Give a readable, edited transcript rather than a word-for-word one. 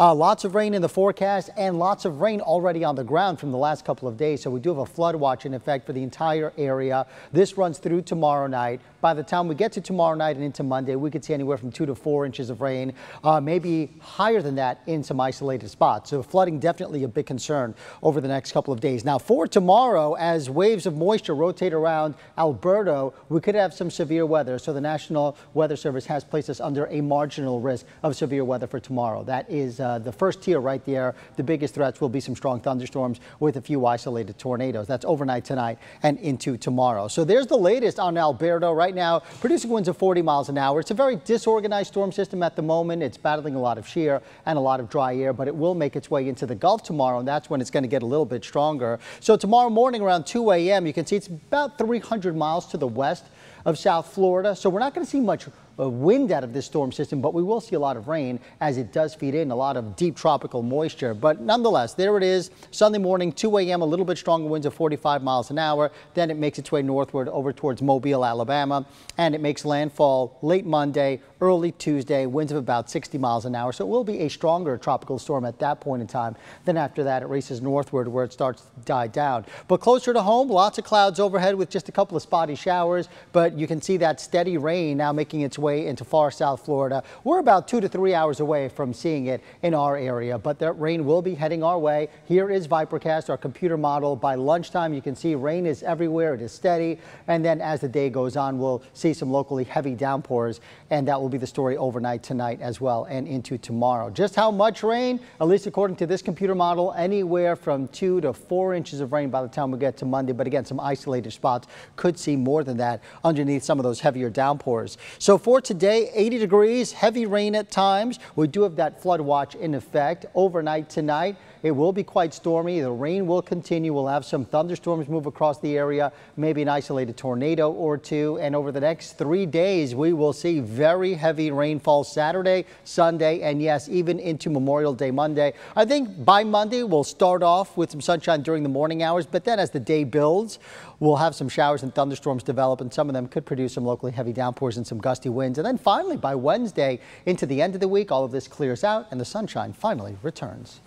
Lots of rain in the forecast and lots of rain already on the ground from the last couple of days. So we do have a flood watch in effect for the entire area. This runs through tomorrow night. By the time we get to tomorrow night and into Monday, we could see anywhere from 2 to 4 inches of rain, maybe higher than that in some isolated spots. So flooding definitely a big concern over the next couple of days. Now for tomorrow, as waves of moisture rotate around Alberta, we could have some severe weather. So the National Weather Service has placed us under a marginal risk of severe weather for tomorrow. That is the first tier right there. The biggest threats will be some strong thunderstorms with a few isolated tornadoes. That's overnight tonight and into tomorrow. So there's the latest on Alberta right now, producing winds of 40 miles an hour. It's a very disorganized storm system at the moment. It's battling a lot of shear and a lot of dry air, but it will make its way into the Gulf tomorrow, and that's when it's going to get a little bit stronger. So tomorrow morning around 2 a.m., you can see it's about 300 miles to the west of South Florida. So we're not going to see much wind out of this storm system, but we will see a lot of rain as it does feed in a lot of deep tropical moisture. But nonetheless, there it is. Sunday morning, 2 a.m., a little bit stronger winds of 45 miles an hour. Then it makes its way northward over towards Mobile, Alabama, and it makes landfall late Monday, early Tuesday, winds of about 60 miles an hour. So it will be a stronger tropical storm at that point in time. Then after that, it races northward where it starts to die down. But closer to home, lots of clouds overhead with just a couple of spotty showers. But you can see that steady rain now making its way into far South Florida. We're about 2 to 3 hours away from seeing it in our area, but that rain will be heading our way. Here is Vipercast, our computer model. By lunchtime, you can see rain is everywhere. It is steady. And then as the day goes on, we'll see some locally heavy downpours, and that will be the story overnight tonight as well and into tomorrow. Just how much rain? At least according to this computer model, anywhere from 2 to 4 inches of rain by the time we get to Monday. But again, some isolated spots could see more than that underneath some of those heavier downpours. So for today, 80 degrees, heavy rain at times. We do have that flood watch in effect overnight tonight. It will be quite stormy. The rain will continue. We'll have some thunderstorms move across the area, maybe an isolated tornado or two. And over the next 3 days, we will see very heavy rainfall Saturday, Sunday, and yes, even into Memorial Day Monday. I think by Monday, we'll start off with some sunshine during the morning hours, but then as the day builds, we'll have some showers and thunderstorms develop, and some of them could produce some locally heavy downpours and some gusty winds. And then finally, by Wednesday into the end of the week, all of this clears out and the sunshine finally returns.